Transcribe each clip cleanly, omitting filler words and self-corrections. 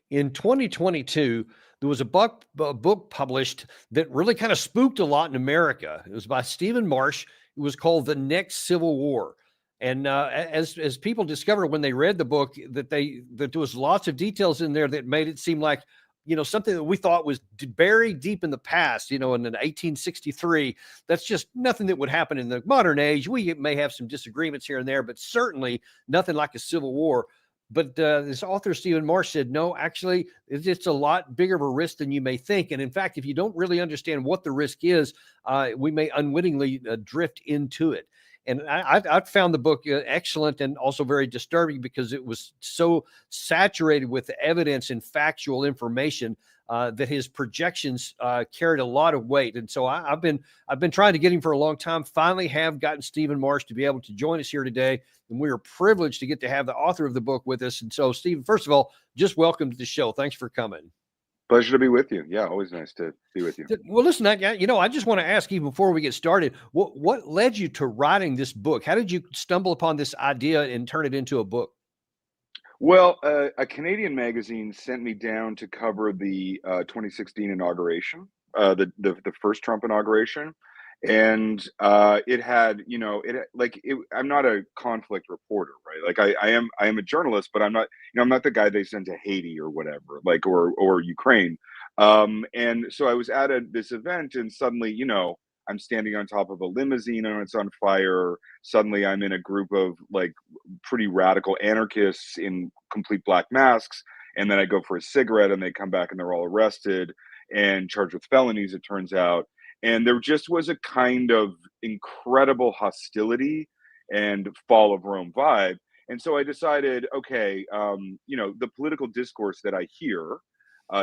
In 2022, there was a book published that really kind of spooked a lot in America. It was by Stephen Marche. It was called The Next Civil War. And as people discovered when they read the book, that there was lots of details in there that made it seem like, something that we thought was buried deep in the past, in 1863. That's just nothing that would happen in the modern age. We may have some disagreements here and there, but certainly nothing like a civil war. But this author, Stephen Marche, said, no, actually, it's a lot bigger of a risk than you may think. And in fact, if you don't really understand what the risk is, we may unwittingly drift into it. And I've found the book excellent and also very disturbing because it was so saturated with evidence and factual information that his projections carried a lot of weight. And so I've been trying to get him for a long time. Finally, have gotten Stephen Marche to be able to join us here today, and we are privileged to get to have the author of the book with us. And so, Stephen, first of all, just welcome to the show. Thanks for coming. Pleasure to be with you. Yeah, always nice to be with you. Well, listen, I just want to ask you before we get started, what led you to writing this book? How did you stumble upon this idea and turn it into a book? Well, a Canadian magazine sent me down to cover the 2016 inauguration, the first Trump inauguration, and it had, I'm not a conflict reporter, right? Like I am a journalist, but I'm not, I'm not the guy they send to Haiti or whatever, like or Ukraine. And so I was at this event, and suddenly, I'm standing on top of a limousine and it's on fire. Suddenly I'm in a group of like pretty radical anarchists in complete black masks. And then I go for a cigarette and they come back and they're all arrested and charged with felonies, it turns out. And there just was a kind of incredible hostility and fall of Rome vibe. And so I decided, okay, the political discourse that I hear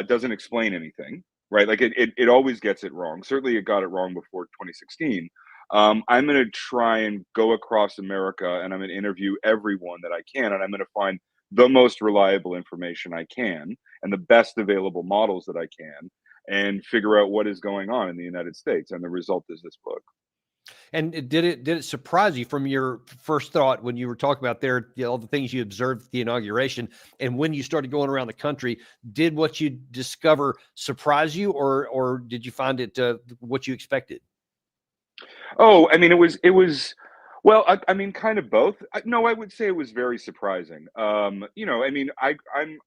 doesn't explain anything, right? Like it always gets it wrong. Certainly it got it wrong before 2016. I'm going to try and go across America and I'm going to interview everyone that I can. And I'm going to find the most reliable information I can and the best available models that I can and figure out what is going on in the United States. And the result is this book. And did it surprise you from your first thought when you were talking about all the things you observed at the inauguration, and when you started going around the country, did what you discover surprise you, or did you find it what you expected? Oh, I mean, it was, well, I mean, kind of both. No, I would say it was very surprising. I mean,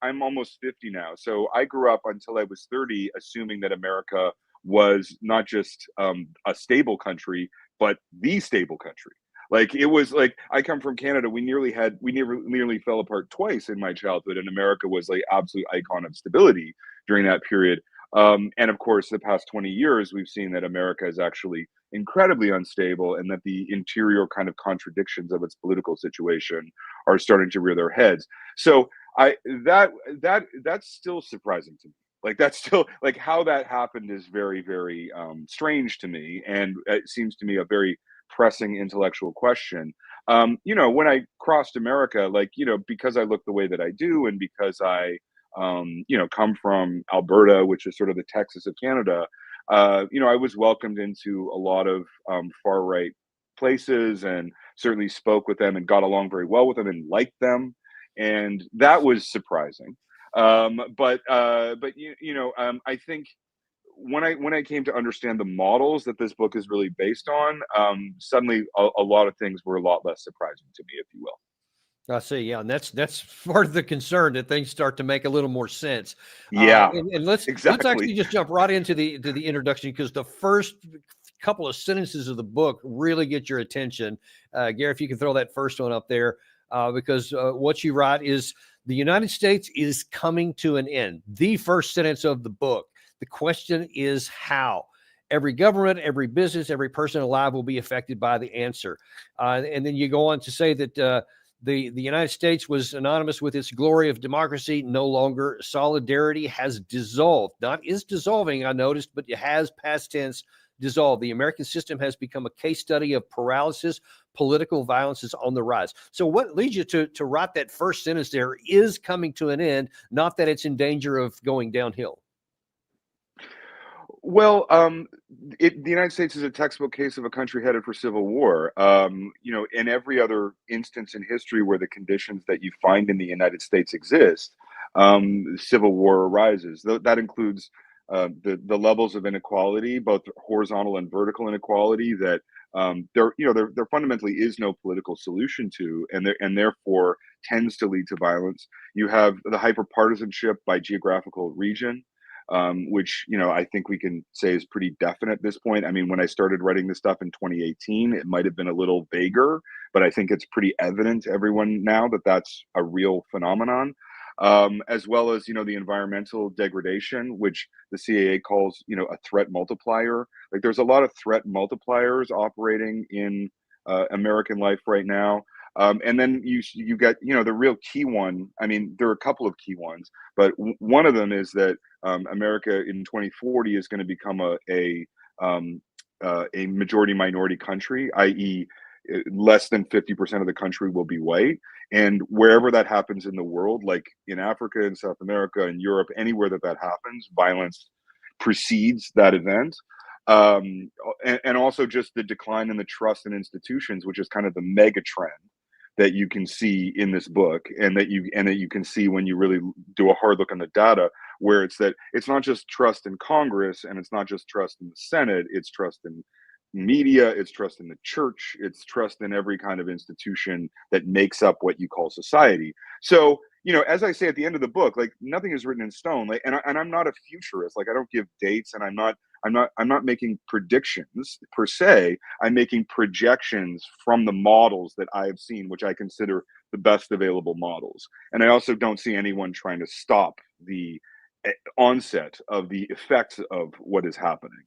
I'm almost 50 now, so I grew up until I was 30, assuming that America was not just a stable country, but the stable country. Like it was like I come from Canada. We nearly fell apart twice in my childhood, and America was like absolute icon of stability during that period. And of course, the past 20 years, we've seen that America is actually incredibly unstable and that the interior kind of contradictions of its political situation are starting to rear their heads. So that's still surprising to me. Like that's still like how that happened is very, very strange to me. And it seems to me a very pressing intellectual question. When I crossed America, because I look the way that I do and because I come from Alberta, which is sort of the Texas of Canada, I was welcomed into a lot of far right places and certainly spoke with them and got along very well with them and liked them. And that was surprising. I think when I came to understand the models that this book is really based on, suddenly a lot of things were a lot less surprising to me, if you will. I see. Yeah, and that's part of the concern that things start to make a little more sense. Yeah, And let's exactly. actually just jump right into the introduction, because the first couple of sentences of the book really get your attention. Gary, if you can throw that first one up there, because what you write is the United States is coming to an end. The first sentence of the book. The question is how. Every government, every business, every person alive will be affected by the answer. And then you go on to say that the United States was synonymous with its glory of democracy. No longer. Solidarity has dissolved. Not is dissolving, I noticed, but it has, past tense, dissolved. The American system has become a case study of paralysis. Political violence is on the rise. So what leads you to write that first sentence there, is coming to an end, not that it's in danger of going downhill? Well, the United States is a textbook case of a country headed for civil war. In every other instance in history where the conditions that you find in the United States exist, civil war arises. That includes the levels of inequality, both horizontal and vertical inequality, that there fundamentally is no political solution to, and therefore tends to lead to violence. You have the hyperpartisanship by geographical region, which I think we can say is pretty definite at this point. I mean, when I started writing this stuff in 2018, it might have been a little vaguer, but I think it's pretty evident to everyone now that that's a real phenomenon. As well as the environmental degradation, which the CAA calls a threat multiplier. Like, there's a lot of threat multipliers operating in American life right now. And then you got the real key one. I mean, there are a couple of key ones, but one of them is that America in 2040 is going to become a majority minority country, i.e., less than 50% of the country will be white. And wherever that happens in the world, like in Africa and South America and Europe, anywhere that happens, violence precedes that event. And also just the decline in the trust in institutions, which is kind of the mega trend that you can see in this book, and that you can see when you really do a hard look on the data, where it's not just trust in Congress, and it's not just trust in the Senate, it's trust in media, it's trust in the church, it's trust in every kind of institution that makes up what you call society. So as I say at the end of the book, like, nothing is written in stone. Like, and I'm not a futurist. Like, I don't give dates, and I'm not making predictions per se. I'm making projections from the models that I have seen, which I consider the best available models. And I also don't see anyone trying to stop the onset of the effects of what is happening.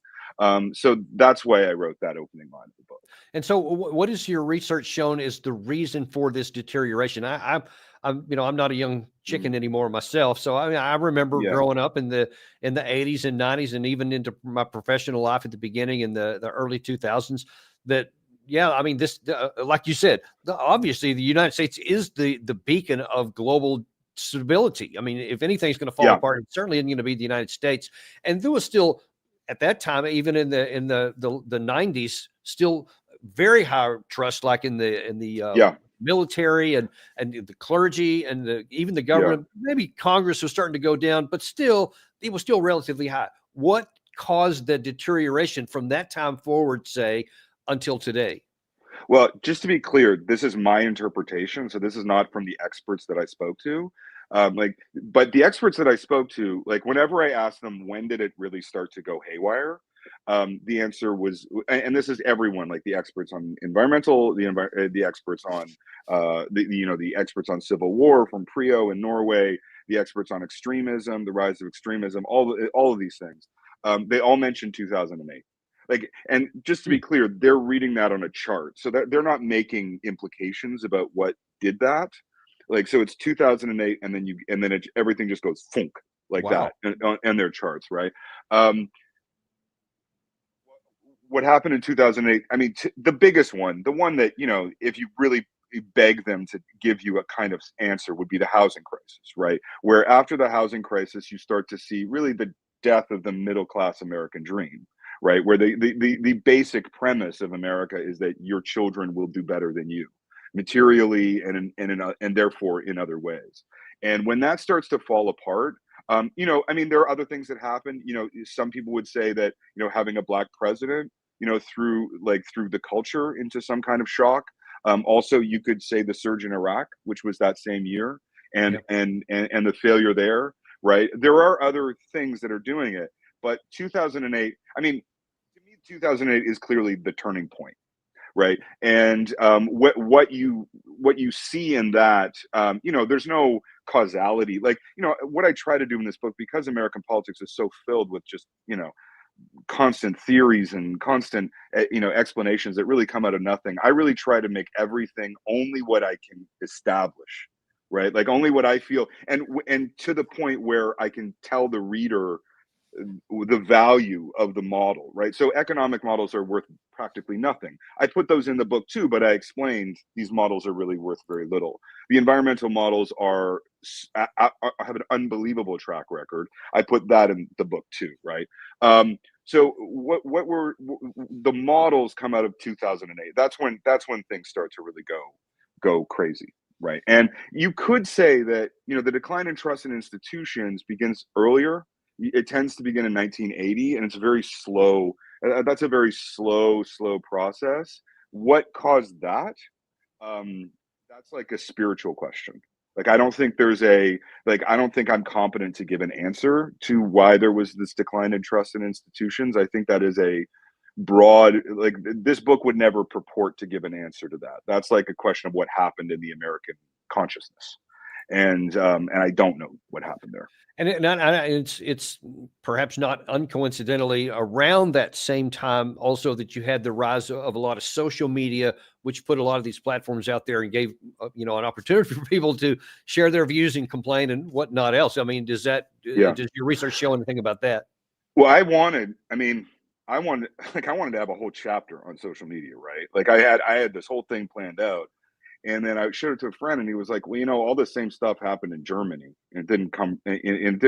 So that's why I wrote that opening line of the book. And so, what has your research shown is the reason for this deterioration? I'm not a young chicken anymore myself, so I remember Yeah, growing up in the '80s and '90s, and even into my professional life at the beginning in the early 2000s. That, yeah, I mean, this, like you said, obviously the United States is the beacon of global stability. I mean, if anything's going to fall yeah, apart, it certainly isn't going to be the United States. And there was still, at that time, even in the '90s, still very high trust, like in the yeah, military and the clergy and even the yeah. government. Maybe Congress was starting to go down, but still, it was still relatively high. What caused the deterioration from that time forward, say, until today? Well, just to be clear, this is my interpretation. So this is not from the experts that I spoke to. But the experts that I spoke to, like, whenever I asked them when did it really start to go haywire, the answer was, and this is everyone, like the experts on environmental, the experts on the experts on civil war from Prio in Norway, the experts on extremism, the rise of extremism, all of these things. They all mentioned 2008. Like, and just to be clear, they're reading that on a chart, so that they're not making implications about what did that. Like, so it's 2008, and then everything just goes funk like that, Wow. and their charts, right? Um, what happened in 2008? I mean, the biggest one, the one that if you really beg them to give you a kind of answer, would be the housing crisis, right? Where after the housing crisis, you start to see really the death of the middle class American dream, right? Where the basic premise of America is that your children will do better than you, materially and therefore in other ways. And when that starts to fall apart, I mean, there are other things that happen. Some people would say that having a black president, through the culture into some kind of shock. Also, you could say the surge in Iraq, which was that same year, and Yep. and the failure there, right? There are other things that are doing it, but 2008. I mean, to me, 2008 is clearly the turning point, right? And what you see in that, there's no causality. Like, what I try to do in this book, because American politics is so filled with just constant theories and constant explanations that really come out of nothing. I really try to make everything only what I can establish, right? Like, only what I feel, and to the point where I can tell the reader the value of the model, right? So economic models are worth practically nothing. I put those in the book too, but I explained these models are really worth very little. The environmental models have an unbelievable track record. I put that in the book too, right? So what were the models come out of 2008? That's when things start to really go crazy. right. And you could say that, the decline in trust in institutions begins earlier. It tends to begin in 1980, and it's very slow. That's a very slow process. What caused that? That's like a spiritual question. Like, I don't think I don't think I'm competent to give an answer to why there was this decline in trust in institutions. I think that is a broad, like, this book would never purport to give an answer to that. That's like a question of what happened in the American consciousness. And I don't know what happened there. It's perhaps not uncoincidentally around that same time also that you had the rise of a lot of social media, which put a lot of these platforms out there and gave an opportunity for people to share their views and complain and whatnot else. I mean, does Yeah. your research show anything about that? Well, I wanted to have a whole chapter on social media, right? Like, I had this whole thing planned out. And then I showed it to a friend, and he was like, "Well, all the same stuff happened in Germany, and it didn't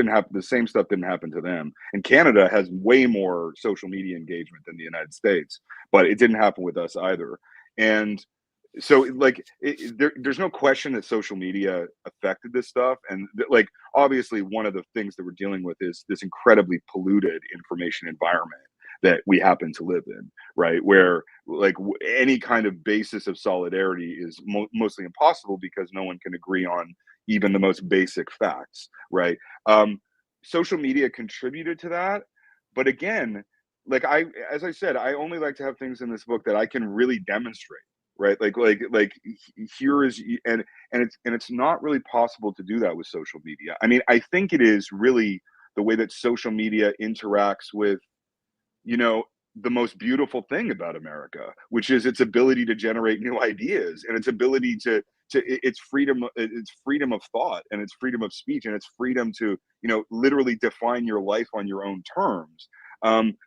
happen. The same stuff didn't happen to them. And Canada has way more social media engagement than the United States, but it didn't happen with us either." And so, like, there's no question that social media affected this stuff, and like, obviously, one of the things that we're dealing with is this incredibly polluted information environment that we happen to live in, right? Where, like, any kind of basis of solidarity is mostly impossible because no one can agree on even the most basic facts, right? um, Social media contributed to that, but again, like, as I said, I only like to have things in this book that I can really demonstrate, right? Here is, and it's not really possible to do that with social media. I mean, I think it is really the way that social media interacts with, you know, the most beautiful thing about America, which is its ability to generate new ideas, and its ability its freedom of thought, and its freedom of speech, and its freedom to, literally define your life on your own terms.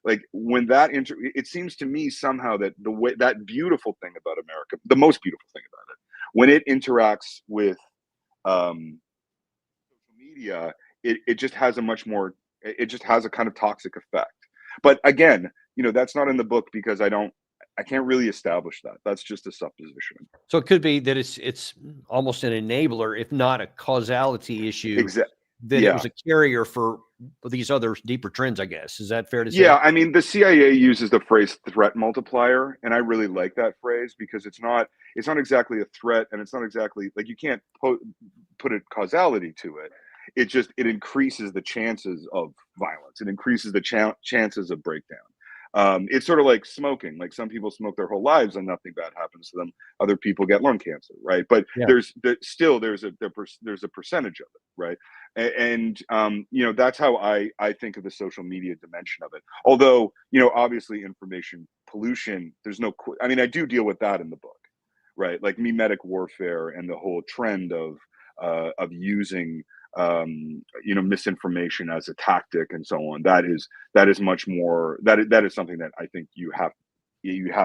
Like, when it seems to me somehow that the way that beautiful thing about America, the most beautiful thing about it, when it interacts with um, social media, it just has a much more, it just has a kind of toxic effect. But again, that's not in the book because I can't really establish that. That's just a supposition. So it could be that it's almost an enabler, if not a causality issue, Exactly. that it Yeah. was a carrier for these other deeper trends, I guess. Is that fair to say? Yeah, I mean, the CIA uses the phrase threat multiplier, and I really like that phrase because it's not exactly a threat, and it's not exactly like, you can't put a causality to it. It increases the chances of violence. It increases the chances of breakdown. It's sort of like smoking. Like, some people smoke their whole lives and nothing bad happens to them. Other people get lung cancer, right? But Yeah. there's a percentage of it, right? And that's how I think of the social media dimension of it. Although, obviously, information pollution, there's no I mean, I do deal with that in the book, right? Like, memetic warfare and the whole trend of using misinformation as a tactic and so on. That is much more, that is something that I think you have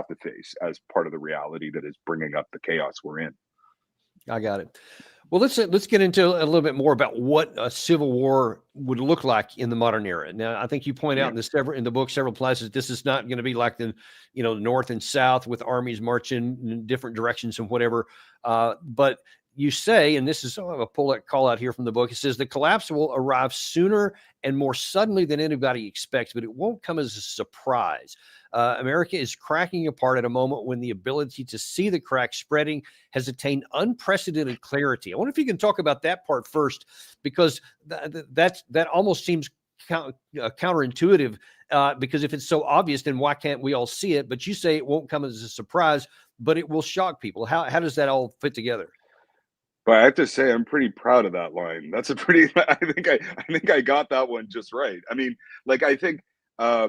to face as part of the reality that is bringing up the chaos we're in. I got it. Well, let's get into a little bit more about what a civil war would look like in the modern era. Now, I think you point out Yeah. in the book several places, this is not going to be like the North and South with armies marching in different directions and whatever. But you say, and this is a call out here from the book. It says the collapse will arrive sooner and more suddenly than anybody expects, but it won't come as a surprise. America is cracking apart at a moment when the ability to see the cracks spreading has attained unprecedented clarity. I wonder if you can talk about that part first, because that almost seems counterintuitive. Because if it's so obvious, then why can't we all see it? But you say it won't come as a surprise, but it will shock people. How does that all fit together? But I have to say, I'm pretty proud of that line. That's a pretty. I think I got that one just right. I mean, like, I think, I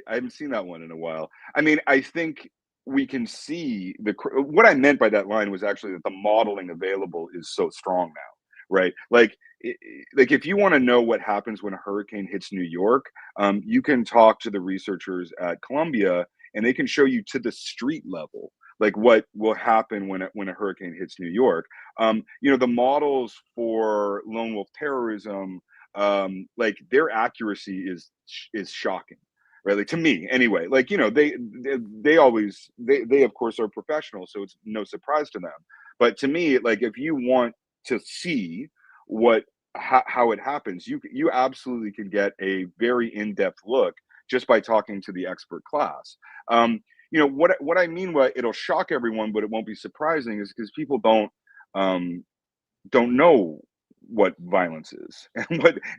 haven't seen that one in a while. I mean, I think we can see what I meant by that line was actually that the modeling available is so strong now, right? Like, if you want to know what happens when a hurricane hits New York, you can talk to the researchers at Columbia, and they can show you to the street level, like, what will happen when a hurricane hits New York. The models for lone wolf terrorism, like, their accuracy is shocking, right? Like, to me anyway. Like, they always, they of course are professionals, so it's no surprise to them. But to me, like, if you want to see how it happens, you absolutely can get a very in-depth look just by talking to the expert class. What I mean by it'll shock everyone, but it won't be surprising, is because people um, don't know what violence is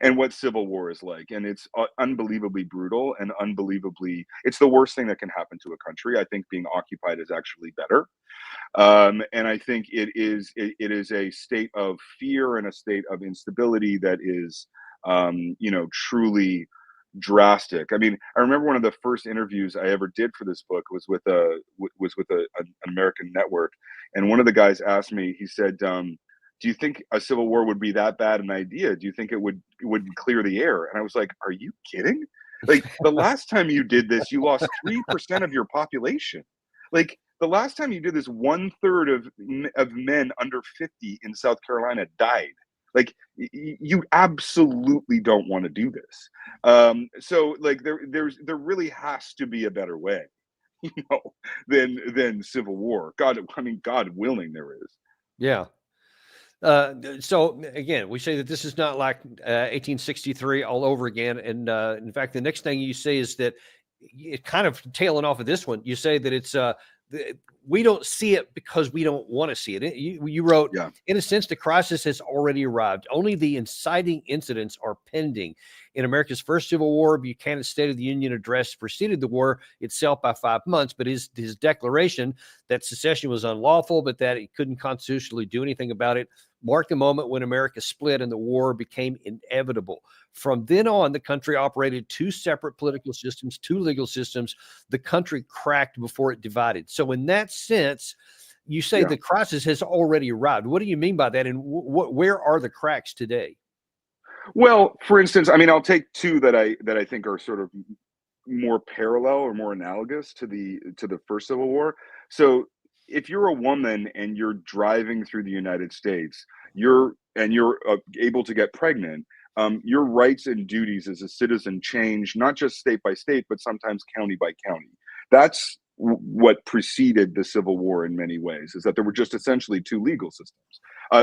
and what civil war is like, and it's unbelievably brutal and unbelievably, it's the worst thing that can happen to a country. I think being occupied is actually better. And I think it is a state of fear and a state of instability that is truly drastic. I mean, I remember one of the first interviews I ever did for this book was with an American network, and one of the guys asked me. He said, "Do you think a civil war would be that bad an idea? Do you think it would clear the air?" And I was like, "Are you kidding? Like, the last time you did this, you lost 3% of your population. Like, the last time you did this, 1/3 of men under 50 in South Carolina died. Like, you absolutely don't want to do this. So, like, there really has to be a better way, you know, than civil war. God, I mean, God willing, there is. Yeah. So again, we say that this is not like 1863 all over again. And in fact, the next thing you say is that it kind of tailing off of this one. You say that we don't see it because we don't want to see it. You wrote, Yeah, in a sense, the crisis has already arrived. Only the inciting incidents are pending. In America's first Civil War, Buchanan's State of the Union address preceded the war itself by 5 months, but his declaration that secession was unlawful, but that it couldn't constitutionally do anything about it, marked the moment when America split and the war became inevitable. From then on, the country operated two separate political systems, two legal systems. The country cracked before it divided. So in that sense, you say yeah. the crisis has already arrived. What do you mean by that? And where are the cracks today? Well, for instance, I mean, I'll take two that I think are sort of more parallel or more analogous to the first Civil War. So, if you're a woman and you're driving through the United States, you're able to get pregnant. Your rights and duties as a citizen change not just state by state, but sometimes county by county. That's what preceded the Civil War in many ways, is that there were just essentially two legal systems,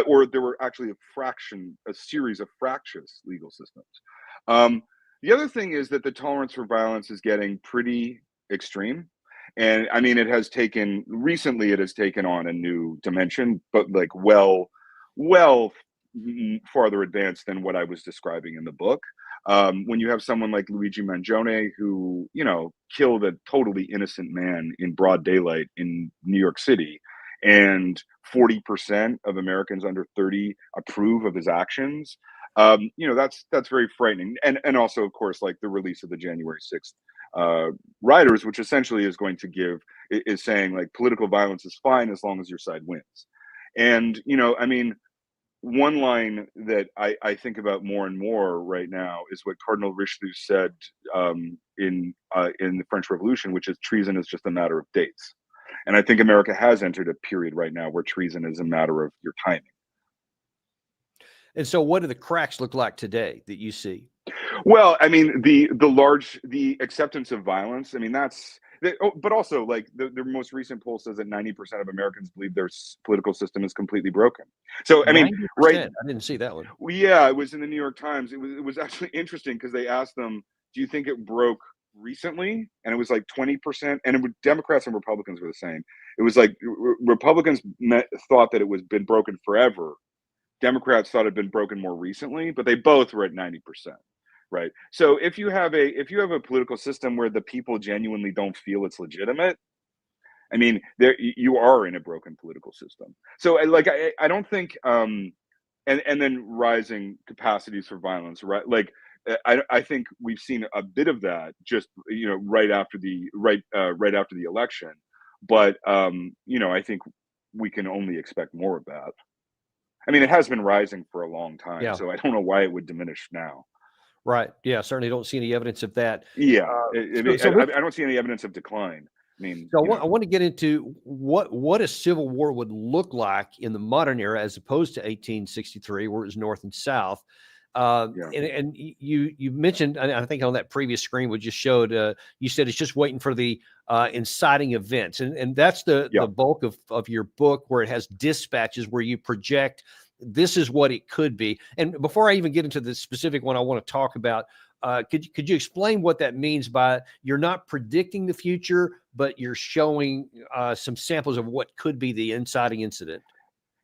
or there were actually a series of fractious legal systems. Um, the other thing is that the tolerance for violence is getting pretty extreme. And I mean, it has taken on a new dimension, but like, well, farther advanced than what I was describing in the book. When you have someone like Luigi Mangione, who, killed a totally innocent man in broad daylight in New York City, and 40% of Americans under 30 approve of his actions, that's very frightening. And also, of course, like the release of the January 6th riders, which essentially is saying, like, political violence is fine as long as your side wins. And I mean, one line that I think about more and more right now is what Cardinal Richelieu said, in the French Revolution, which is treason is just a matter of dates. And I think America has entered a period right now where treason is a matter of your timing. And so what do the cracks look like today that you see? Well, I mean, the acceptance of violence. I mean, but also, like, the most recent poll says that 90% of Americans believe their political system is completely broken. So, I mean, right? 90%. I didn't see that one. Well, yeah, it was in the New York Times. It was actually interesting because they asked them, "Do you think it broke recently?" And it was like 20%, and Democrats and Republicans were the same. It was like Republicans thought that it was been broken forever. Democrats thought it had been broken more recently, but they both were at 90%. Right. So if you have a political system where the people genuinely don't feel it's legitimate, I mean, you are in a broken political system. So I don't think, and then rising capacities for violence, right? Like, I think we've seen a bit of that just, right after the election, but I think we can only expect more of that. I mean, it has been rising for a long time, Yeah. so I don't know why it would diminish now. Right. Yeah. Certainly don't see any evidence of that. Yeah, Uh, I so, mean, so I let's don't see any evidence of decline. I mean, So I want to get into what a civil war would look like in the modern era, as opposed to 1863, where it was North and South. Yeah. And you mentioned, I think on that previous screen we just showed, you said it's just waiting for the inciting events, and that's Yeah. the bulk of your book, where it has dispatches where you project this is what it could be. And before I even get into the specific one I want to talk about, could you explain what that means by you're not predicting the future, but you're showing some samples of what could be the inciting incident?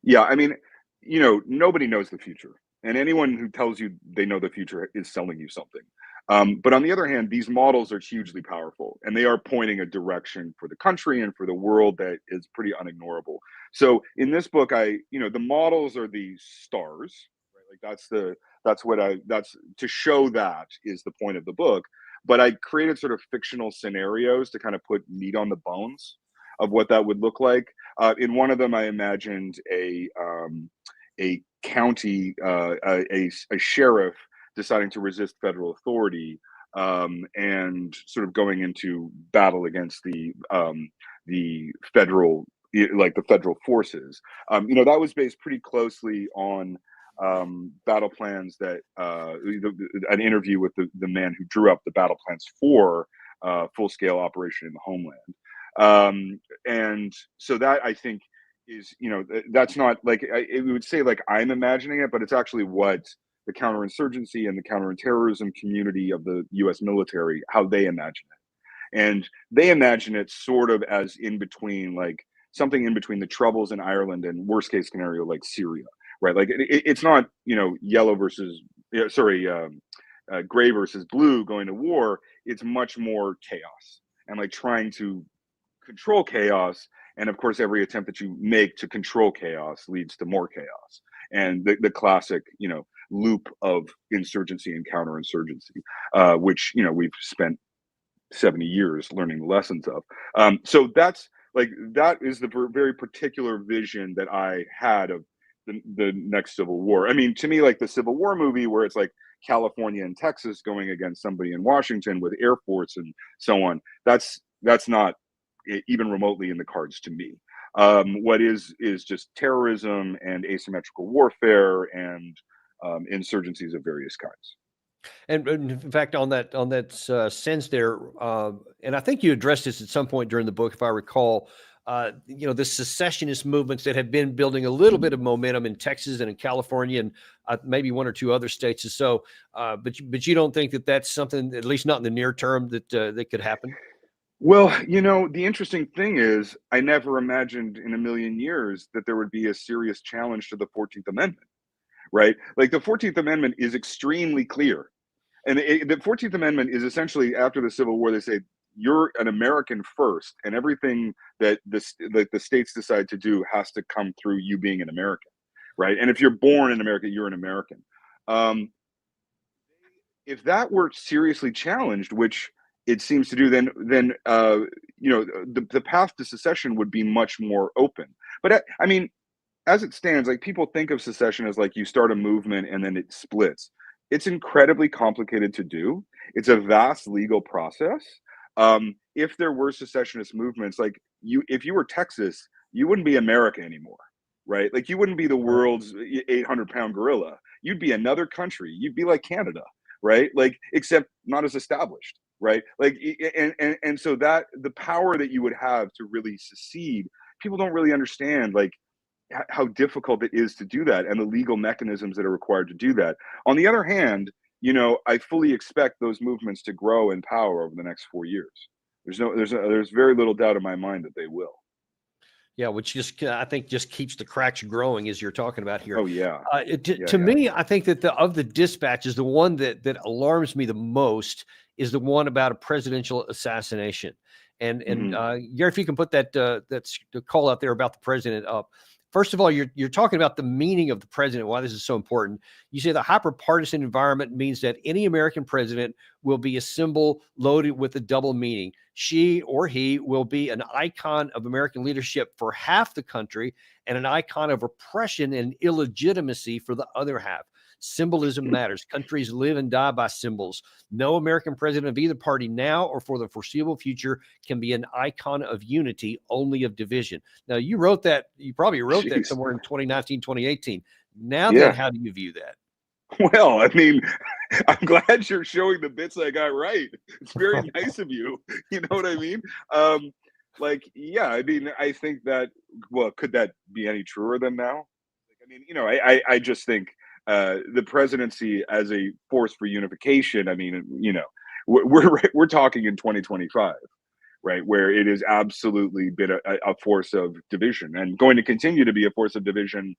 Yeah, I mean, nobody knows the future, and anyone who tells you they know the future is selling you something. But on the other hand, these models are hugely powerful, and they are pointing a direction for the country and for the world that is pretty unignorable. So in this book, the models are the stars, right? Like that's to show that is the point of the book. But I created sort of fictional scenarios to kind of put meat on the bones of what that would look like. In one of them, I imagined a county, a sheriff deciding to resist federal authority, and sort of going into battle against the federal, like the federal forces. That was based pretty closely on battle plans that an interview with the man who drew up the battle plans for full scale operation in the homeland. And so that, I think, is, that's not like it would say like I'm imagining it, but it's actually what the counterinsurgency and the counterterrorism community of the U.S. military, how they imagine it. And they imagine it sort of as in between, like something in between the troubles in Ireland and worst case scenario like Syria, right? Like it's not, yellow versus, sorry, gray versus blue going to war. It's much more chaos and like trying to control chaos. And of course, every attempt that you make to control chaos leads to more chaos. And the classic, loop of insurgency and counterinsurgency, which, we've spent 70 years learning the lessons of. So that is the very particular vision that I had of the next Civil War. I mean, to me, like the Civil War movie where it's like California and Texas going against somebody in Washington with air force and so on, that's not even remotely in the cards to me. What is just terrorism and asymmetrical warfare and insurgencies of various kinds. And in fact, on that sense there, and I think you addressed this at some point during the book, if I recall. The secessionist movements that have been building a little bit of momentum in Texas and in California and maybe one or two other states or so. But you don't think that that's something, at least not in the near term, that could happen? Well, the interesting thing is, I never imagined in a million years that there would be a serious challenge to the 14th Amendment, right? Like the 14th Amendment is extremely clear. And the 14th Amendment is essentially after the Civil War, they say, you're an American first, and everything that the states decide to do has to come through you being an American, right? And if you're born in America, you're an American. Um, if that were seriously challenged, which it seems to do, then the path to secession would be much more open. But I mean, as it stands, like people think of secession as like you start a movement and then it splits. It's incredibly complicated to do. It's a vast legal process. If there were secessionist movements, like if you were Texas, you wouldn't be America anymore, right? Like you wouldn't be the world's 800-pound gorilla. You'd be another country. You'd be like Canada, right? Like except not as established, right? Like and so that the power that you would have to really secede, people don't really understand like how difficult it is to do that and the legal mechanisms that are required to do that. On the other hand, I fully expect those movements to grow in power over the next 4 years. There's very little doubt in my mind that they will. Yeah, which just I think just keeps the cracks growing as you're talking about here. Oh yeah, yeah, To yeah. me, I think that of the dispatches, the one that alarms me the most is the one about a presidential assassination. And Hmm. Gary, if you can put that's the call out there about the president up. First of all, you're talking about the meaning of the president, why this is so important. You say the hyperpartisan environment means that any American president will be a symbol loaded with a double meaning. She or he will be an icon of American leadership for half the country and an icon of oppression and illegitimacy for the other half. Symbolism matters. Countries live and die by symbols. No American president of either party now or for the foreseeable future can be an icon of unity, only of division. Now, you probably wrote that Jeez. somewhere in 2019, 2018. Now then, Yeah. how do you view that? Well, I mean, I'm glad you're showing the bits I got right. It's very nice of you. You know what I mean? Um, like, yeah, I mean, I think that, well, could that be any truer than now? Like, I mean, I just think the presidency as a force for unification, I mean, we're talking in 2025, right? Where it has absolutely been a force of division and going to continue to be a force of division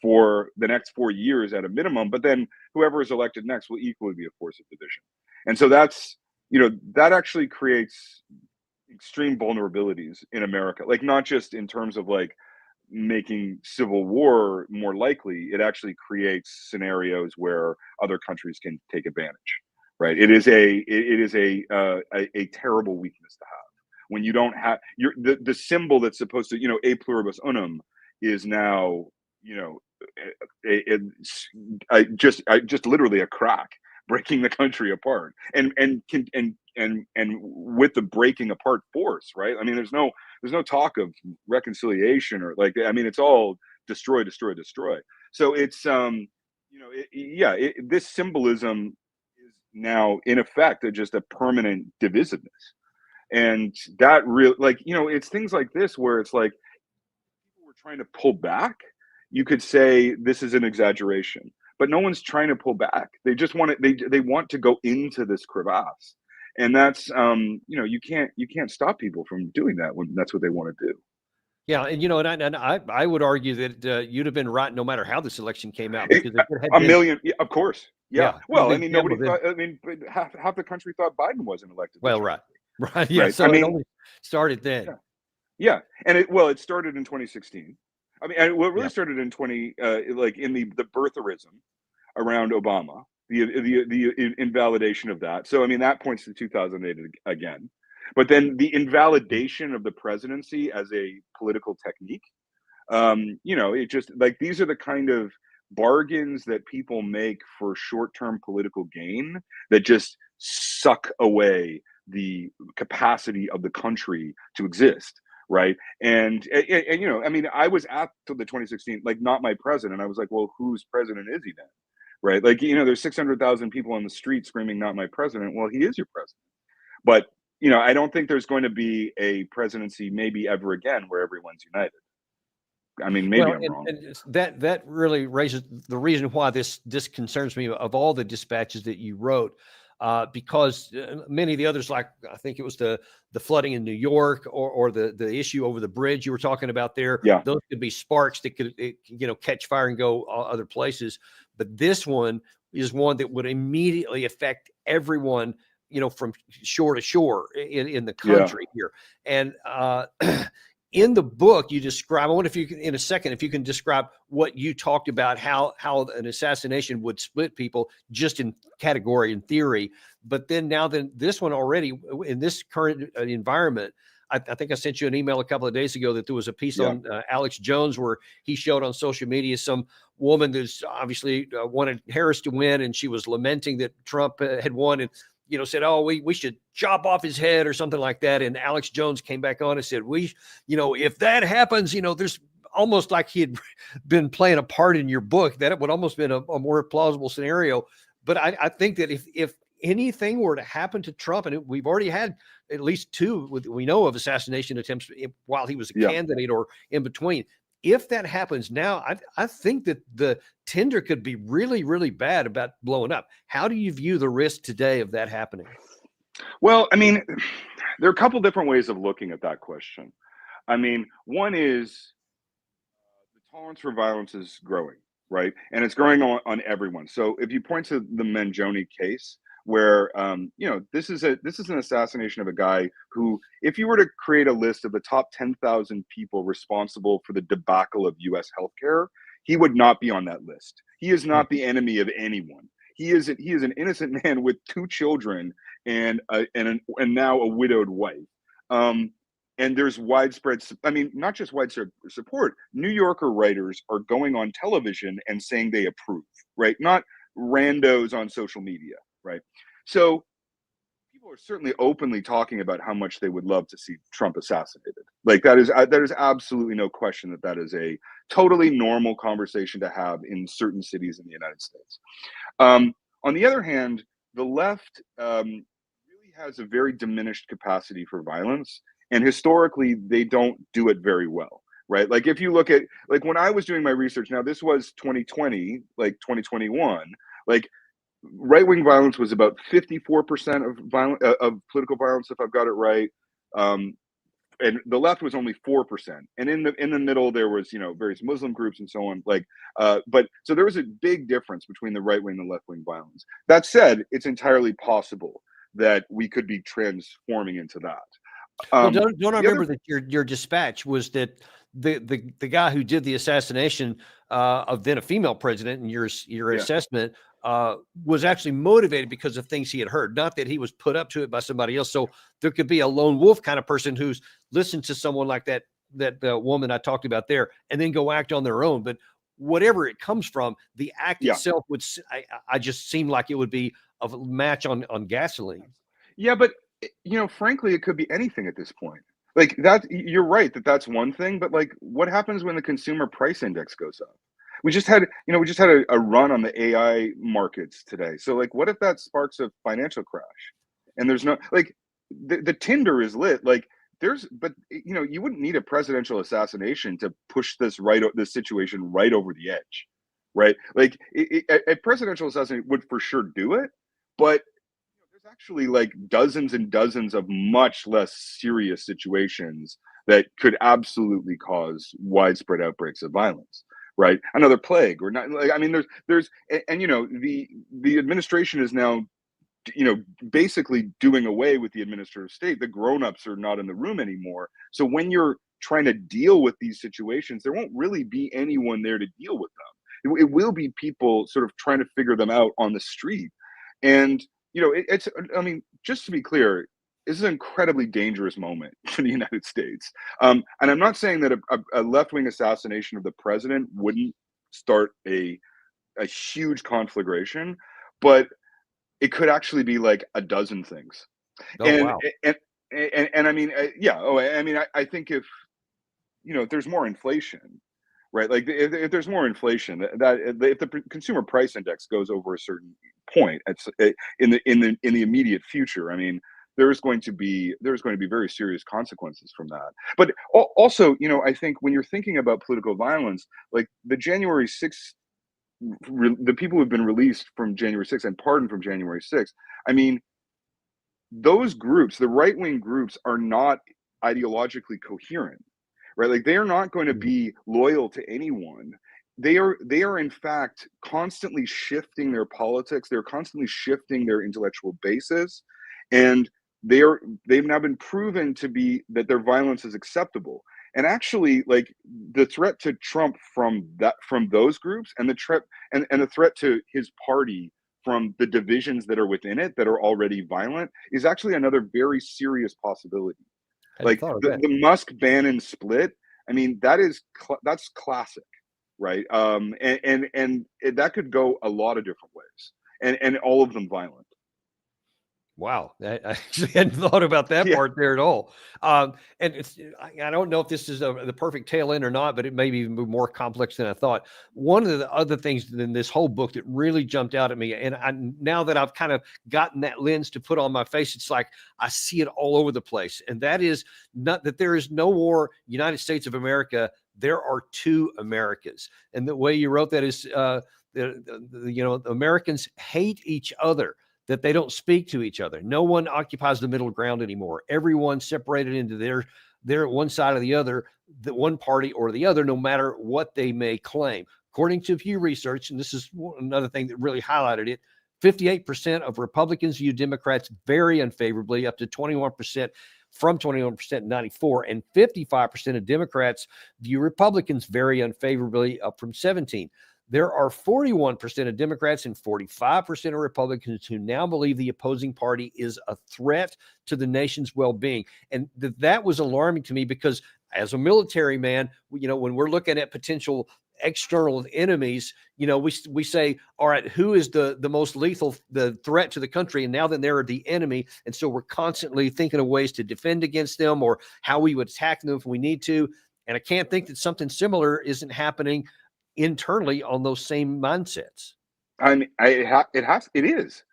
for the next 4 years at a minimum. But then whoever is elected next will equally be a force of division. And so that actually creates extreme vulnerabilities in America, like not just in terms of like making civil war more likely, it actually creates scenarios where other countries can take advantage. Right? It is a terrible weakness to have when you don't have the symbol that's supposed to, a pluribus unum is now, you know just literally a crack breaking the country apart, and with the breaking apart force, right? I mean, there's no talk of reconciliation, or like, I mean, it's all destroy, destroy, destroy. So it's yeah, this symbolism is now in effect just a permanent divisiveness. And that real, like, it's things like this where it's like people were trying to pull back. You could say this is an exaggeration, but no one's trying to pull back. They just want to, they want to go into this crevasse. And that's you can't stop people from doing that when that's what they want to do. Yeah, and I would argue that you'd have been right no matter how this election came out, because if it had A been, million, yeah, of course, yeah. yeah, it would have Well, I been mean, nobody Campbell then. thought. I mean, but half the country thought Biden wasn't elected to Well, Trump, right, right, yeah. right? I So it mean, only started then. yeah. Yeah, and it started in 2016. I mean, and what really Yeah. started in 20, like in the birtherism around Obama, the invalidation of that. So I mean, that points to 2008 again. But then the invalidation of the presidency as a political technique. It just, like, these are the kind of bargains that people make for short-term political gain that just suck away the capacity of the country to exist, right? And I mean, I was at the 2016, like, not my president. I was like, well, whose president is he then? Right? Like, there's 600,000 people on the street screaming, not my president. Well, he is your president. But, I don't think there's going to be a presidency maybe ever again where everyone's united. I mean, maybe Well, I'm and, wrong. and that really raises the reason why this concerns me of all the dispatches that you wrote, because many of the others, like I think it was the flooding in New York, or the issue over the bridge you were talking about there, Yeah, those could be sparks that could catch fire and go other places. But this one is one that would immediately affect everyone, from shore to shore in the yeah. country here. And in the book you describe, I wonder if you can, in a second, if you can describe what you talked about, how an assassination would split people just in category and theory. But then this one already in this current environment, I think I sent you an email a couple of days ago that there was a piece Yeah. on Alex Jones where he showed on social media some woman that's obviously wanted Harris to win, and she was lamenting that Trump had won, and said, oh, we should chop off his head or something like that. And Alex Jones came back on and said, if that happens, there's almost like he had been playing a part in your book, that it would almost been a more plausible scenario. But I think that if anything were to happen to Trump, and we've already had at least two we know of assassination attempts while he was a Yeah. candidate or in between. If that happens now, I think that the tender could be really, really bad about blowing up. How do you view the risk today of that happening? Well, I mean, there are a couple different ways of looking at that question. I mean, one is the tolerance for violence is growing, right? And it's growing on everyone. So if you point to the Mangione case, where this is an assassination of a guy who, if you were to create a list of the top 10,000 people responsible for the debacle of U.S. healthcare, he would not be on that list. He is not the enemy of anyone. He is an innocent man with two children and now a widowed wife. And there's widespread, I mean, not just widespread support. New Yorker writers are going on television and saying they approve, right? Not randos on social media, right? So people are certainly openly talking about how much they would love to see Trump assassinated. Like that is absolutely no question that that is a totally normal conversation to have in certain cities in the United States. On the other hand, the left really has a very diminished capacity for violence, and historically, they don't do it very well. Right. Like if you look at like when I was doing my research, now this was 2020, like 2021, like right wing violence was about 54% of of political violence, if I've got it right. Um, and the left was only 4%, and in the middle there was various Muslim groups and so on. Like, but so there was a big difference between the right wing and left wing violence. That said, it's entirely possible that we could be transforming into that. Well, don't I The other, remember that your dispatch was that the guy who did the assassination of then a female president, and your yeah, assessment was actually motivated because of things he had heard, not that he was put up to it by somebody else. So there could be a lone wolf kind of person who's listened to someone like that woman I talked about there, and then go act on their own. But whatever it comes from, the act yeah. itself would I just seem like it would be a match on gasoline. Yeah, but frankly, it could be anything at this point. Like that, you're right that that's one thing, but like, what happens when the consumer price index goes up? We just had a run on the AI markets today. So like, what if that sparks a financial crash? And there's no like, the Tinder is lit. Like, but you wouldn't need a presidential assassination to push this situation right over the edge, right? Like, a presidential assassination would for sure do it, but there's actually like dozens and dozens of much less serious situations that could absolutely cause widespread outbreaks of violence, right? Another plague or not. Like, I mean, the administration is now basically doing away with the administrative state. The grown-ups are not in the room anymore. So when you're trying to deal with these situations, there won't really be anyone there to deal with them. It will be people sort of trying to figure them out on the street. And it's, I mean, just to be clear, this is an incredibly dangerous moment for the United States. And I'm not saying that a left-wing assassination of the president wouldn't start a huge conflagration, but it could actually be like a dozen things. Oh And wow. and I mean, yeah. Oh, I mean, I think if if there's more inflation, right? Like if there's more inflation, if the consumer price index goes over a certain point, in the immediate future, I mean, there's going to be very serious consequences from that. But also, I think when you're thinking about political violence, like the January 6th, the people who've been released from January 6th and pardoned from January 6th, I mean, those groups, the right wing groups, are not ideologically coherent, right? Like they are not going to Mhm. be loyal to anyone. They are in fact constantly shifting their politics. They're constantly shifting their intellectual basis, and they've now been proven to be that their violence is acceptable. And actually, like the threat to Trump from those groups, and the threat to his party from the divisions that are within it that are already violent, is actually another very serious possibility. Hadn't Like thought of that. the Musk Bannon split. I mean, that's classic, right? And that could go a lot of different ways, and all of them violent. Wow, I actually hadn't thought about that Yeah, part there at all. And I don't know if this is the perfect tail end or not, but it may be even more complex than I thought. One of the other things in this whole book that really jumped out at me, and now that I've kind of gotten that lens to put on my face, it's like I see it all over the place. And that is not that there is no more United States of America. There are two Americas. And the way you wrote that is, Americans hate each other, that they don't speak to each other. No one occupies the middle ground anymore. Everyone separated into their one side or the other, the one party or the other, no matter what they may claim. According to Pew Research, and this is another thing that really highlighted it, 58% of Republicans view Democrats very unfavorably, up to 21% from 21% in 94, and 55% of Democrats view Republicans very unfavorably, up from 17. There are 41% of Democrats and 45% of Republicans who now believe the opposing party is a threat to the nation's well-being. And that was alarming to me because as a military man, when we're looking at potential external enemies, we say, all right, who is the most lethal, the threat to the country, and now then they're the enemy, and so we're constantly thinking of ways to defend against them or how we would attack them if we need to. And I can't think that something similar isn't happening internally on those same mindsets. I mean, it is.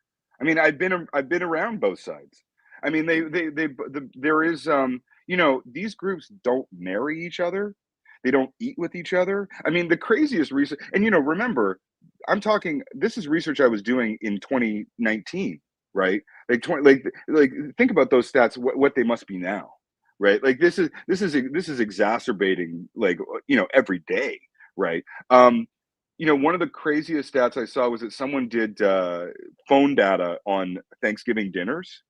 I mean, I've been around both sides. I mean, there is, these groups don't marry each other. They don't eat with each other. I mean, the craziest research, and remember, this is research I was doing in 2019, right? Like think about those stats, what they must be now, right? Like this is exacerbating, like, every day, right? One of the craziest stats I saw was that someone did phone data on Thanksgiving dinners,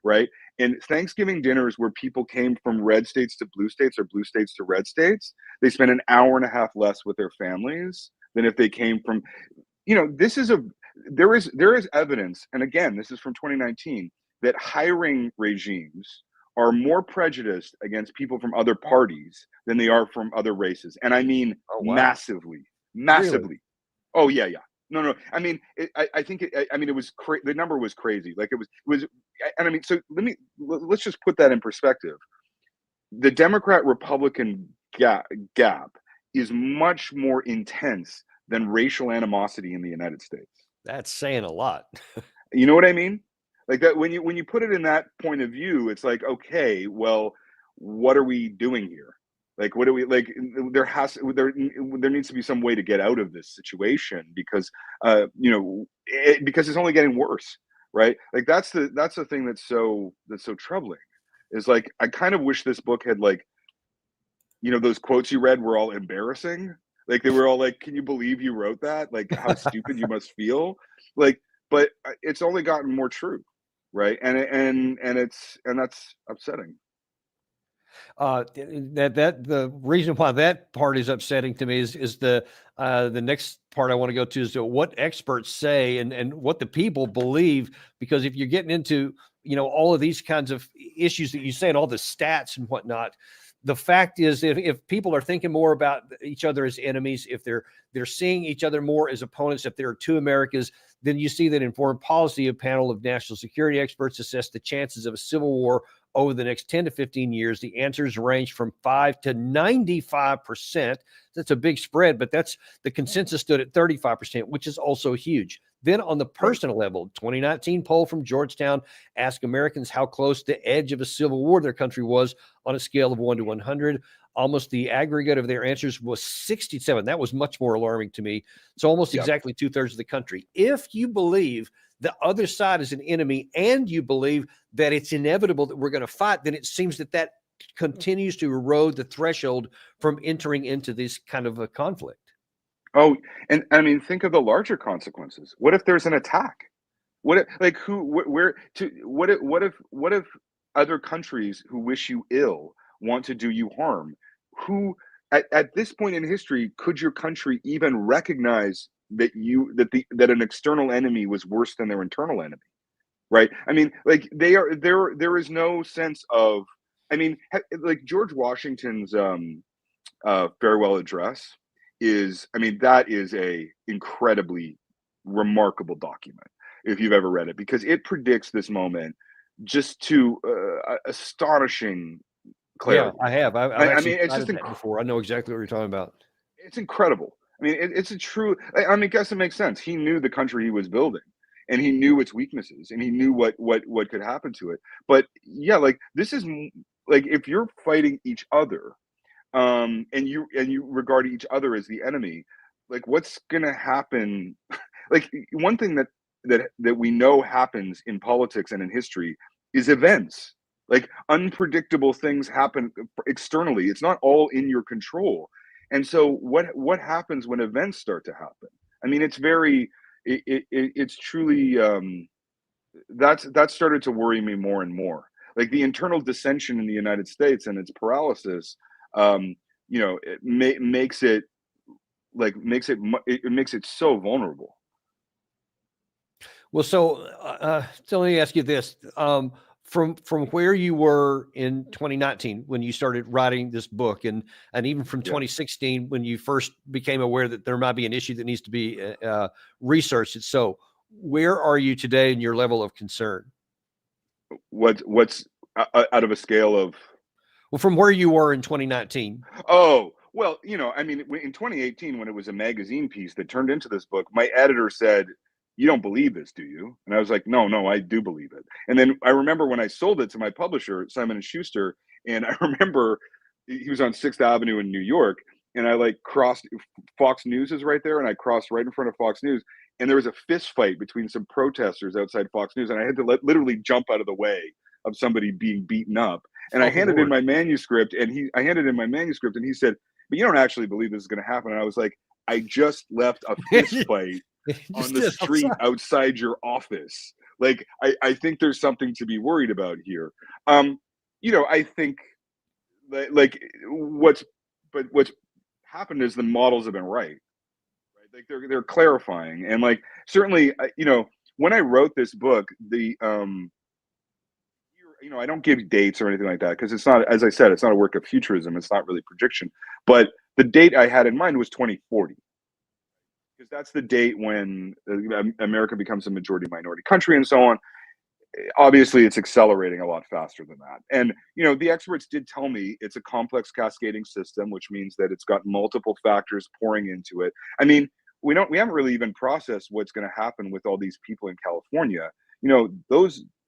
right? And Thanksgiving dinners where people came from red states to blue states or blue states to red states, they spent an hour and a half less with their families than if they came from, this is there is evidence, and again, this is from 2019, that hiring regimes are more prejudiced against people from other parties than they are from other races. And I mean Oh, wow. massively, Really? massively. Oh yeah, yeah. No, no. I mean, I think I mean, it was the number was crazy. Like it was, and I mean, so let's just put that in perspective. The Democrat Republican gap is much more intense than racial animosity in the United States. That's saying a lot. You know what I mean? Like that when you put it in that point of view, it's like, okay, well, what are we doing here? Like, what do we like? There needs to be some way to get out of this situation because because it's only getting worse, right? Like that's the thing that's so troubling. Is like I kind of wish this book had, like, those quotes you read were all embarrassing. Like they were all like, "Can you believe you wrote that? Like how stupid you must feel." Like, but it's only gotten more true, right? And that's upsetting. That the reason why that part is upsetting to me is the next part I want to go to is what experts say and what the people believe. Because if you're getting into all of these kinds of issues that you say and all the stats and whatnot, the fact is if people are thinking more about each other as enemies, if they're seeing each other more as opponents, if there are two Americas, then you see that in foreign policy, a panel of national security experts assess the chances of a civil war over the next 10 to 15 years. The answers range from 5 to 95%. That's a big spread, but that's the consensus stood at 35%, which is also huge. Then on the Right. personal level, 2019 poll from Georgetown asked Americans how close the edge of a civil war their country was on a scale of 1 to 100. Almost the aggregate of their answers was 67. That was much more alarming to me. So almost Yeah. exactly 2/3 of the country. If you believe the other side is an enemy and you believe that it's inevitable that we're going to fight, then it seems that continues to erode the threshold from entering into this kind of a conflict. Oh, and I mean, think of the larger consequences. What if there's an attack? What if, like, where to what if other countries who wish you ill want to do you harm? Who at this point in history could your country even recognize that an external enemy was worse than their internal enemy? Right? I mean, like there is no sense of, I mean, like George Washington's farewell address is, I mean, that is a incredibly remarkable document if you've ever read it, because it predicts this moment just to astonishing Yeah, clarity. I have. I've I actually mean, it's just cited that before. I know exactly what you're talking about. it's incredible. I mean, it's a true. I mean, I guess it makes sense. He knew the country he was building, and he knew its weaknesses, and he knew what could happen to it. But yeah, like this is like if you're fighting each other, and you regard each other as the enemy, like what's gonna happen? Like one thing that we know happens in politics and in history is events. Like unpredictable things happen externally. It's not all in your control. And so what happens when events start to happen? I mean, it's truly that started to worry me more and more. Like the internal dissension in the United States and its paralysis, um, makes it it makes it so vulnerable. Well, so let me ask you this. from where you were in 2019 when you started writing this book, and even from Yeah. 2016 when you first became aware that there might be an issue that needs to be researched. So, where are you today in your level of concern? What's out of a scale of? Well, from where you were in 2019. Oh, well, I mean, in 2018, when it was a magazine piece that turned into this book, my editor said, "You don't believe this, do you?" And I was like, "No, no, I do believe it." And then I remember when I sold it to my publisher, Simon and Schuster, and I remember he was on Sixth Avenue in New York, and I like crossed Fox News is right there, and I crossed right in front of Fox News, and there was a fist fight between some protesters outside Fox News, and I had to literally jump out of the way of somebody being beaten up. And I Oh handed in Lord. my manuscript, and I handed in my manuscript, and he said, "But you don't actually believe this is going to happen." And I was like, "I just left a fist fight on Just the this street outside. outside your office. Like, I think there's something to be worried about here." Um, I think like what's happened is the models have been right. Like they're clarifying, and like certainly, when I wrote this book, I don't give dates or anything like that because it's not, as I said, it's not a work of futurism. It's not really prediction. But the date I had in mind was 2040 because that's the date when America becomes a majority minority country and so on. Obviously, it's accelerating a lot faster than that. And the experts did tell me it's a complex cascading system, which means that it's got multiple factors pouring into it. I mean, we haven't really even processed what's going to happen with all these people in California.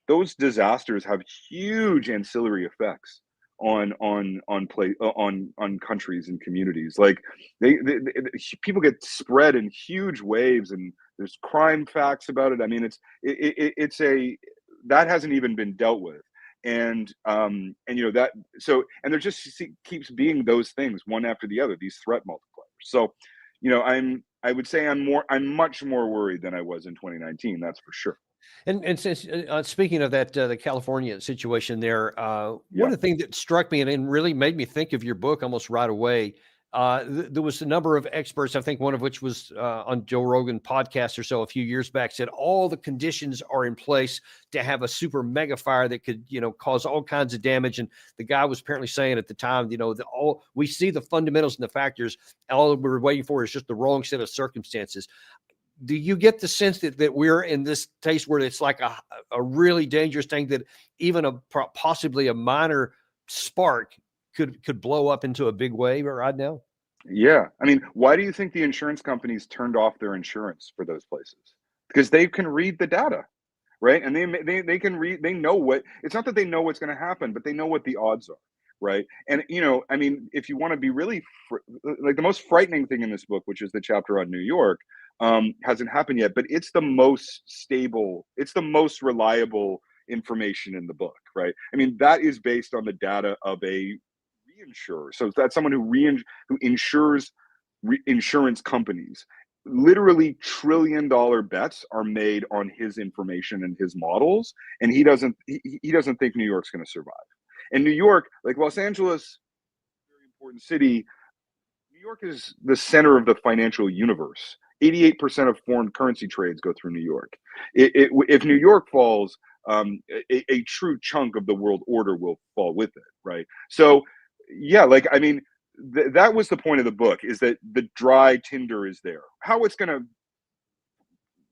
Those disasters have huge ancillary effects on countries and communities. Like people get spread in huge waves, and there's crime facts about it. I mean, it's a that hasn't even been dealt with. And that, so, and there just keeps being those things one after the other, these threat multipliers. So I would say I'm much more worried than I was in 2019, that's for sure. And since speaking of that, the California situation there, one Yeah. of the things that struck me and really made me think of your book almost right away. There was a number of experts, I think one of which was on Joe Rogan podcast or so a few years back, said all the conditions are in place to have a super mega fire that could, cause all kinds of damage. And the guy was apparently saying at the time, all we see the fundamentals and the factors, all we're waiting for is just the wrong set of circumstances. Do you get the sense that we're in this case where it's like a really dangerous thing that even possibly a minor spark could blow up into a big wave right now? Yeah. I mean, why do you think the insurance companies turned off their insurance for those places? Because they can read the data, right? And they can read, they know what, it's not that they know what's going to happen, but they know what the odds are, right? And I mean, if you want to be really like the most frightening thing in this book, which is the chapter on New York, hasn't happened yet, but it's the most stable, it's the most reliable information in the book, right? I mean, that is based on the data of a reinsurer. So that's someone who insures insurance companies. Literally trillion-dollar bets are made on his information and his models, and he doesn't think New York's going to survive. And New York, like Los Angeles, very important city. New York is the center of the financial universe. 88% of foreign currency trades go through New York. If New York falls, a true chunk of the world order will fall with it, right? So, yeah, like I mean, that was the point of the book: is that the dry tinder is there. How it's going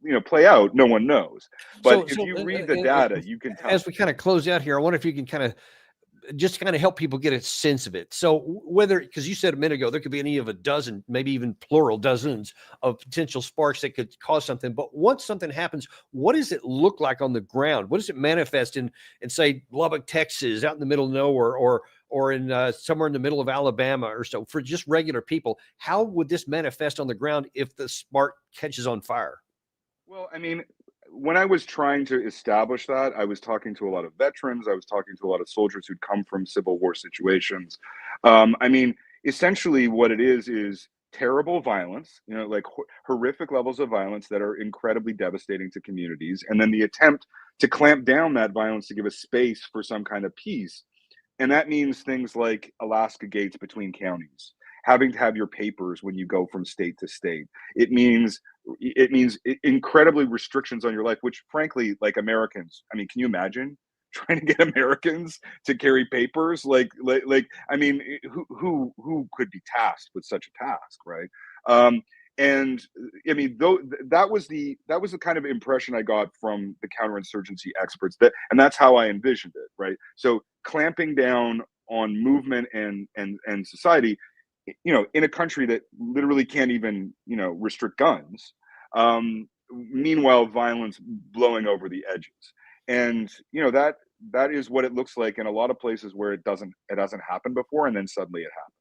to, play out, no one knows. But So, if so you read the data, you can as tell. we kind of close out here, I wonder if you can kind of help people get a sense of it. So whether, because you said a minute ago, there could be any of a dozen, maybe even plural dozens of potential sparks that could cause something. But once something happens, what does it look like on the ground? What does it manifest in say Lubbock, Texas, out in the middle of nowhere, or in somewhere in the middle of Alabama or so? For just regular people, how would this manifest on the ground if the spark catches on fire? Well, I mean, when I was trying to establish that, I was talking to a lot of veterans. I was talking to a lot of soldiers who'd come from Civil War situations. I mean, essentially, what it is terrible violence, like horrific levels of violence that are incredibly devastating to communities, and then the attempt to clamp down that violence to give a space for some kind of peace. And that means things like Alaska gates between counties, having to have your papers when you go from state to state. It means incredibly restrictions on your life, which frankly, like Americans, I mean, can you imagine trying to get Americans to carry papers. I mean, who could be tasked with such a task, right? And I mean, though that was the kind of impression I got from the counterinsurgency experts, and that's how I envisioned it, right? So clamping down on movement and society, in a country that literally can't even, restrict guns. Meanwhile, violence blowing over the edges, and that is what it looks like in a lot of places where it hasn't happened before, and then suddenly it happens.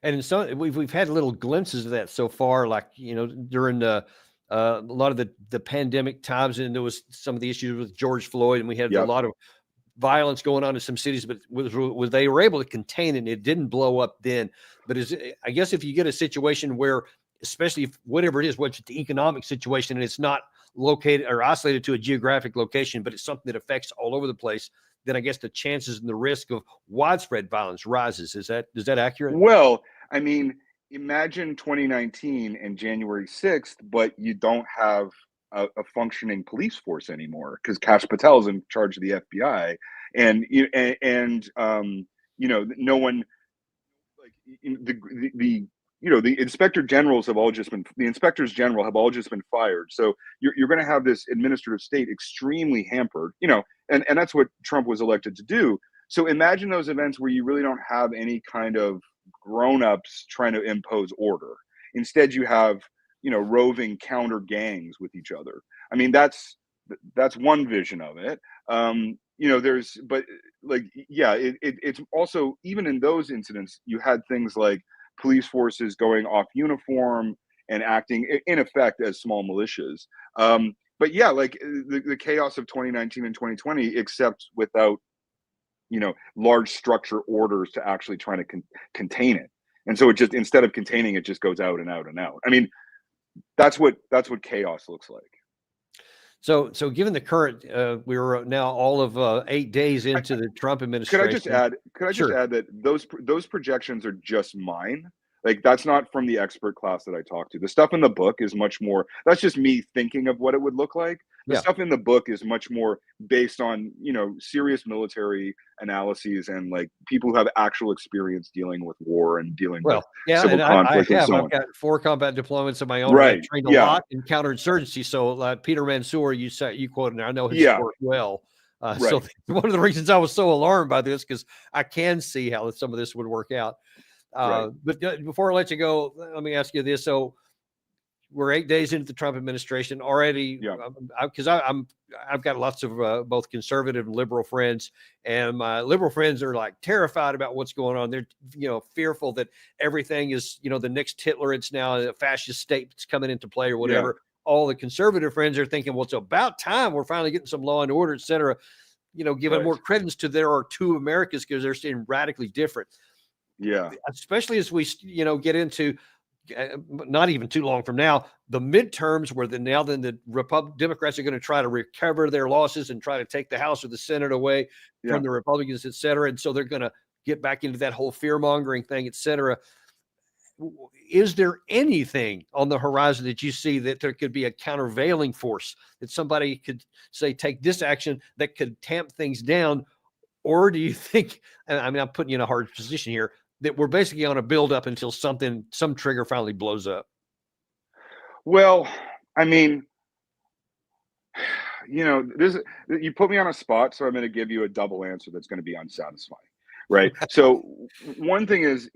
And in some, we've had little glimpses of that so far, like during a lot of the pandemic times, and there was some of the issues with George Floyd, and we had a Yep. lot of violence going on in some cities, but was they were able to contain it, and it didn't blow up then. But I guess if you get a situation where, especially if whatever it is, what's the economic situation, and it's not located or isolated to a geographic location, but it's something that affects all over the place, then I guess the chances and the risk of widespread violence rises. Is that accurate? Well, I mean, imagine 2019 and January 6th, but you don't have a functioning police force anymore because Kash Patel's in charge of the FBI, and no one, like, the inspectors general have all just been fired. So you're going to have this administrative state extremely hampered, and that's what Trump was elected to do. So imagine those events where you really don't have any kind of grown-ups trying to impose order. Instead, you have, roving counter gangs with each other. I mean, that's one vision of it. It's also, even in those incidents, you had things like police forces going off uniform and acting in effect as small militias. But yeah, like the chaos of 2019 and 2020, except without large structure orders to actually trying to contain it. And so it just, instead of containing it, just goes out and out and out. I mean, that's what chaos looks like. So given the current, we're now all of 8 days into the Trump Could I administration. just add? Could I just Sure. add that those projections are just mine. Like, that's not from the expert class that I talked to. The stuff in the book is much more. That's just me thinking of what it would look like. The Yeah. stuff in the book is much more based on serious military analyses and like people who have actual experience dealing with war and dealing with Well, yeah, civil and conflict and have. so I've on. got 4 combat deployments of my own, and I Right. trained a Yeah. lot in counterinsurgency. So, Peter Mansour, you quoted, and I know his Yeah. work well. So Right. one of the reasons I was so alarmed by this, because I can see how some of this would work out. Right. But before I let you go, let me ask you this. So we're 8 days into the Trump administration already, Yeah. because I've got lots of both conservative and liberal friends, and my liberal friends are like terrified about what's going on. They're fearful that everything is the next Hitler. It's now a fascist state that's coming into play or whatever. Yeah. All the conservative friends are thinking, well, it's about time we're finally getting some law and order, et cetera. Giving Right. more credence to there are two Americas, because they're staying radically different. Yeah. Especially as we get into not even too long from now, the midterms, where then the Democrats are going to try to recover their losses and try to take the House or the Senate away Yeah. from the Republicans, et cetera. And so they're going to get back into that whole fear mongering thing, et cetera. Is there anything on the horizon that you see that there could be a countervailing force, that somebody could say, take this action that could tamp things down? Or do you think, I mean, I'm putting you in a hard position here, that we're basically on a build up until some trigger finally blows up? Well, I mean, you put me on a spot, so I'm going to give you a double answer that's going to be unsatisfying, right? So one thing is,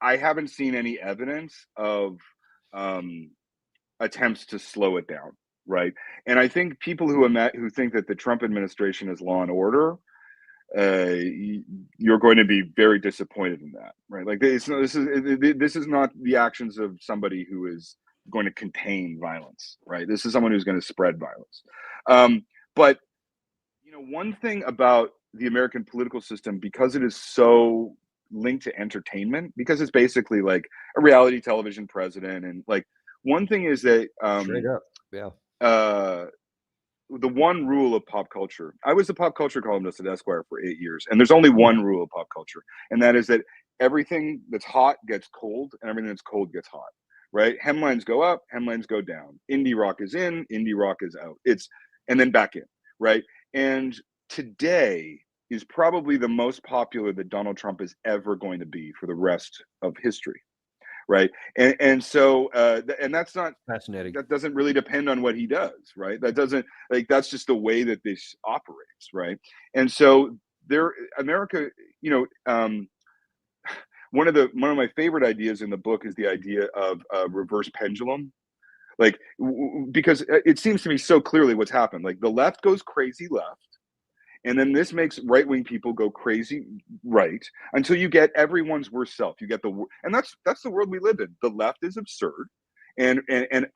I haven't seen any evidence of attempts to slow it down, right? And I think people who think that the Trump administration is law and order, you're going to be very disappointed in that, right? Like, this is not the actions of somebody who is going to contain violence, right? This is someone who's going to spread violence. But one thing about the American political system, because it is so linked to entertainment, because it's basically like a reality television president, and like, one thing is that Straight up. Yeah. The one rule of pop culture. I was a pop culture columnist at Esquire for 8 years, and there's only one rule of pop culture, and that is that everything that's hot gets cold, and everything that's cold gets hot. Right? Hemlines go up, hemlines go down. Indie rock is in, indie rock is out. And then back in. Right? And today is probably the most popular that Donald Trump is ever going to be for the rest of history, right? And so and that's not, Fascinating. that doesn't really depend on what he does, right? That doesn't, like, that's just the way that this operates, right? And so there, America, you know, one of my favorite ideas in the book is the idea of a reverse pendulum. Like, because it seems to me so clearly what's happened. Like, the left goes crazy left, and then this makes right-wing people go crazy right, until you get everyone's worst self. You get and that's the world we live in. The left is absurd and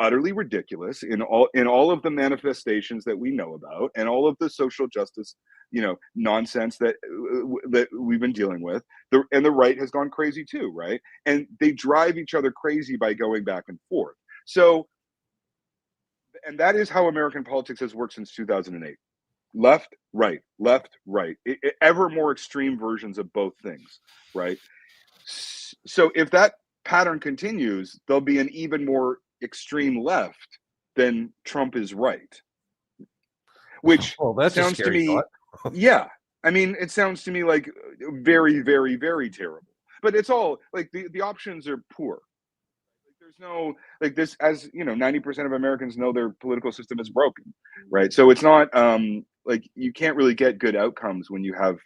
utterly ridiculous in all of the manifestations that we know about, and all of the social justice, nonsense that we've been dealing with. And the right has gone crazy too, right? And they drive each other crazy by going back and forth. So, and that is how American politics has worked since 2008. Left, right, ever more extreme versions of both things, right? So if that pattern continues, there'll be an even more extreme left than Trump is right, which Oh, that's a sounds to scary me, thought. yeah, I mean, it sounds to me like very, very, very terrible. But it's all like the options are poor. There's no, like, this, as you know, 90% of Americans know their political system is broken, right? So it's not like, you can't really get good outcomes when you have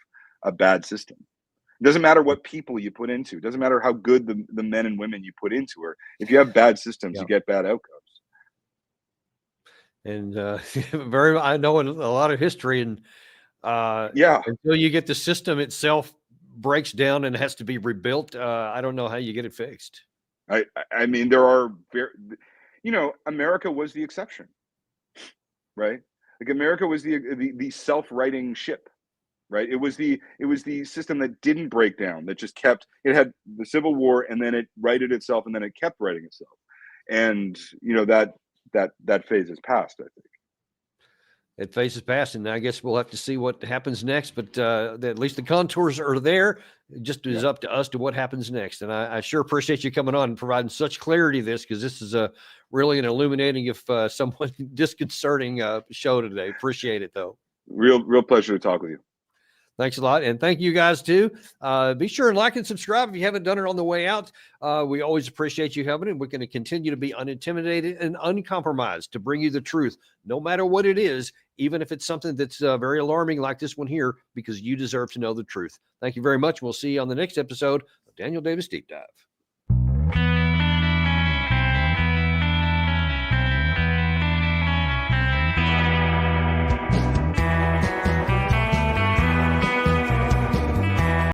a bad system. It doesn't matter what people you put into. It doesn't matter how good the men and women you put into her. If you have bad systems, Yeah. you get bad outcomes. And I know a lot of history, and Yeah, until you get the system itself breaks down and has to be rebuilt, I don't know how you get it fixed. I mean, there are very, America was the exception, right? Like, America was the self-righting ship, right? It was the system that didn't break down, that just kept, it had the Civil War, and then it righted itself, and then it kept righting itself. And that phase is past, I think. It faces past, and I guess we'll have to see what happens next. But at least the contours are there. It just is Yeah. up to us to what happens next. And I sure appreciate you coming on and providing such clarity to this, because this is a really an illuminating, if somewhat disconcerting show today. Appreciate it, though. Real pleasure to talk with you. Thanks a lot. And thank you guys too. Be sure and like and subscribe if you haven't done it on the way out. We always appreciate you having it. We're going to continue to be unintimidated and uncompromised to bring you the truth, no matter what it is, even if it's something that's very alarming like this one here, because you deserve to know the truth. Thank you very much. We'll see you on the next episode of Daniel Davis Deep Dive.